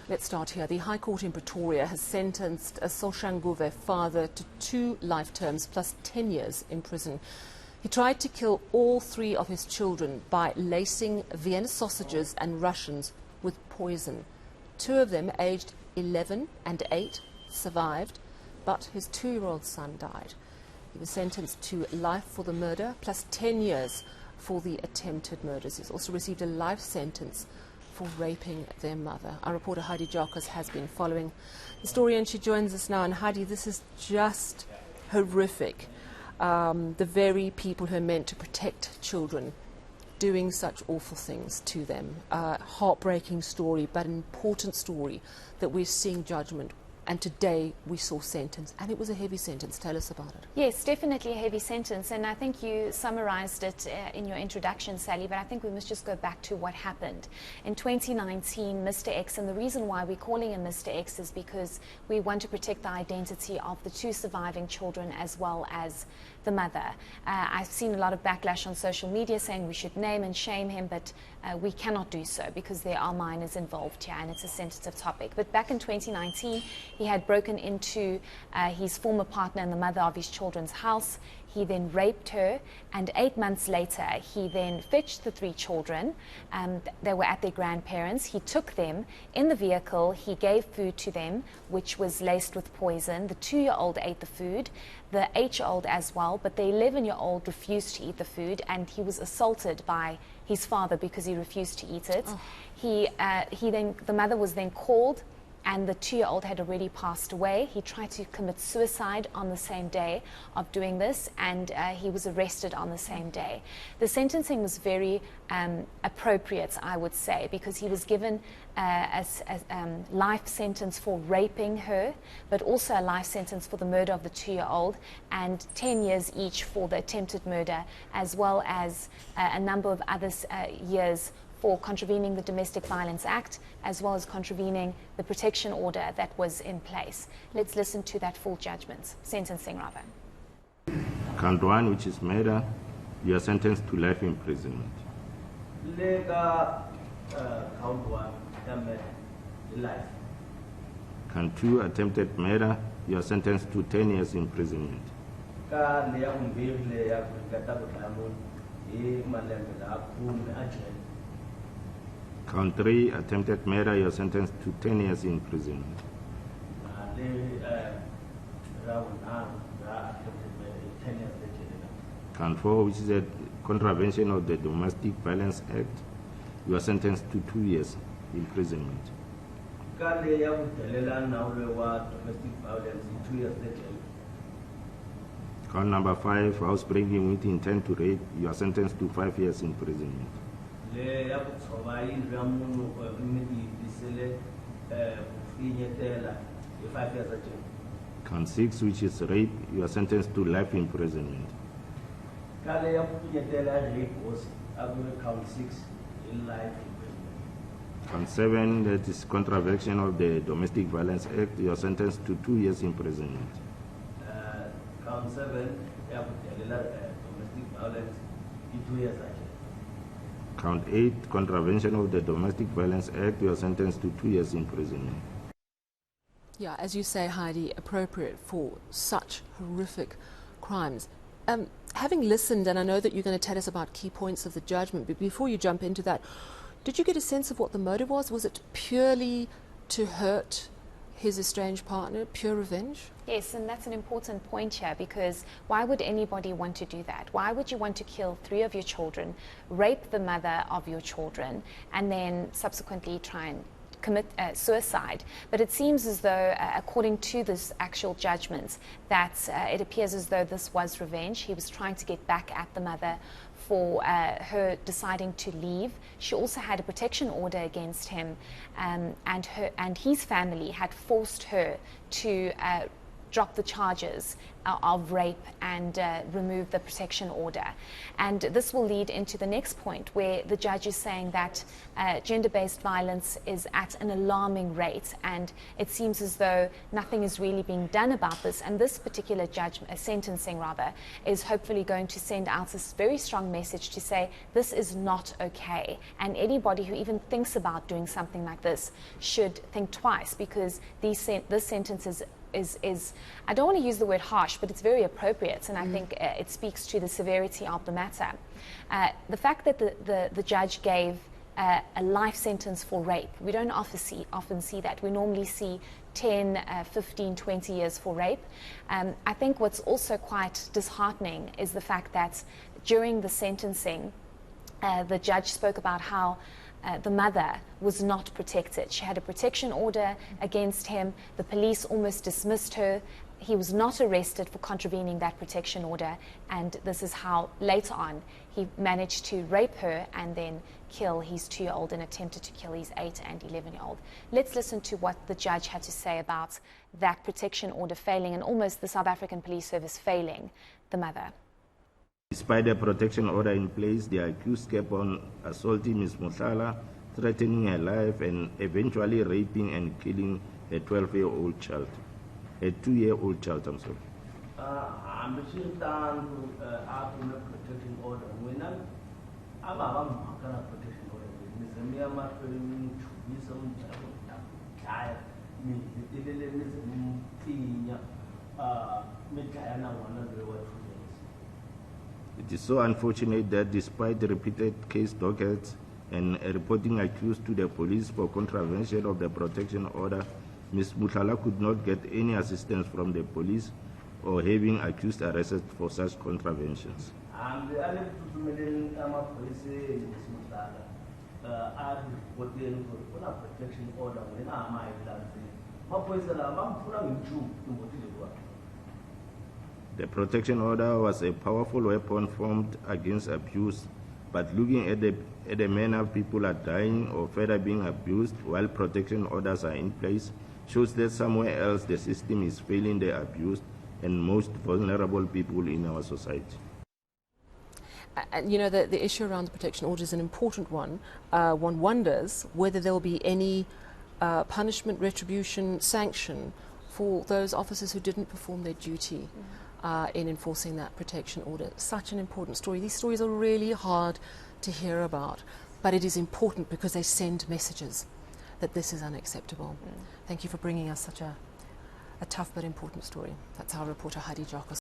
Let's start here. The High Court in Pretoria has sentenced a Soshanguve father to 2 life terms plus 10 years in prison. He tried to kill all 3 of his children by lacing Vienna sausages and Russians with poison. 2 of them, aged 11 and 8, survived, but his 2-year-old son died. He was sentenced to life for the murder plus 10 years for the attempted murders. He's also received a life sentence for raping their mother. Our reporter Heidi Giokos has been following the story, and she joins us now. And Heidi, this is just horrific. The very people who are meant to protect children doing such awful things to them. Heartbreaking story, but an important story that we're seeing judgment. And today we saw sentence, and it was a heavy sentence. Tell us about it. Yes, definitely a heavy sentence, and I think you summarized it in your introduction, Sally, but I think we must just go back to what happened. In 2019, Mr. X, and the reason why we're calling him Mr. X is because we want to protect the identity of the 2 surviving children as well as the mother. I've seen a lot of backlash on social media saying we should name and shame him, but we cannot do so because there are minors involved here and it's a sensitive topic. But back in 2019, he had broken into his former partner and the mother of his children's house. He then raped her, and 8 months later, he then fetched the 3 children. They were at their grandparents. He took them in the vehicle. He gave food to them, which was laced with poison. The 2-year-old ate the food, the 8-year-old as well, but the 11-year-old refused to eat the food, and he was assaulted by his father because he refused to eat it. Oh. The mother was then called, and the 2-year-old had already passed away. He tried to commit suicide on the same day of doing this, and he was arrested on the same day. The sentencing was very appropriate, I would say, because he was given a life sentence for raping her, but also a life sentence for the murder of the 2-year-old, and 10 years each for the attempted murder, as well as a number of other years for contravening the Domestic Violence Act, as well as contravening the protection order that was in place. Let's listen to that full judgment, sentencing rather. Count 1, which is murder, you are sentenced to life imprisonment. Count 1, life. Count 2, attempted murder, you are sentenced to 10 years imprisonment. Count 3, attempted murder, you are sentenced to 10 years imprisonment. Count 4, which is a contravention of the Domestic Violence Act, you are sentenced to 2 years imprisonment. Count number 5, housebreaking with intent to rape, you are sentenced to 5 years imprisonment. Count 6, which is rape, you are sentenced to life imprisonment. Count 7, that is contravention of the Domestic Violence Act, you are sentenced to 2 years imprisonment. Count 7, domestic violence, 2 years. Count 8, contravention of the Domestic Violence Act, you are sentenced to 2 years imprisonment. Yeah, as you say, Heidi, appropriate for such horrific crimes. Having listened, and I know that you're going to tell us about key points of the judgment, but before you jump into that, did you get a sense of what the motive was? Was it purely to hurt his estranged partner, pure revenge? Yes, and that's an important point here, because why would anybody want to do that? Why would you want to kill 3 of your children, rape the mother of your children, and then subsequently try and commit suicide? But it seems as though, according to this actual judgment, that it appears as though this was revenge. He was trying to get back at the mother for her deciding to leave. She also had a protection order against him, and his family had forced her to drop the charges of rape and remove the protection order. And this will lead into the next point, where the judge is saying that gender-based violence is at an alarming rate, and it seems as though nothing is really being done about this. And this particular sentencing is hopefully going to send out this very strong message to say this is not okay, and anybody who even thinks about doing something like this should think twice, because this sentence is, I don't want to use the word harsh, but it's very appropriate, and I think it speaks to the severity of the matter. The fact that the judge gave a life sentence for rape, we don't often see that. We normally see 10, 15, 20 years for rape. I think what's also quite disheartening is the fact that during the sentencing, the judge spoke about how the mother was not protected. She had a protection order against him. The police almost dismissed her. He was not arrested for contravening that protection order, and this is how later on he managed to rape her and then kill his 2-year-old and attempted to kill his 8 and 11-year-old. Let's listen to what the judge had to say about that protection order failing, and almost the South African Police Service failing the mother. Despite the protection order in place, the accused kept on assaulting Ms. Mohlala, threatening her life, and eventually raping and killing a 12-year-old child. A 2-year-old child, I'm sorry. I'm down to protection order. When I'm a protection order, Miss Miyama filming to be some child, me, It is so unfortunate that despite the repeated case dockets and reporting accused to the police for contravention of the protection order, Ms. Mohlala could not get any assistance from the police or having accused arrested for such contraventions. Protection order when The protection order was a powerful weapon formed against abuse, but looking at the manner people are dying or further being abused while protection orders are in place shows that somewhere else the system is failing the abused and most vulnerable people in our society. And you know, the issue around the protection order is an important one. One wonders whether there will be any punishment, retribution, sanction for those officers who didn't perform their duty in enforcing that protection order. Such an important story. These stories are really hard to hear about, but it is important because they send messages that this is unacceptable. Thank you for bringing us such a tough but important story. That's our reporter Heidi Giokos.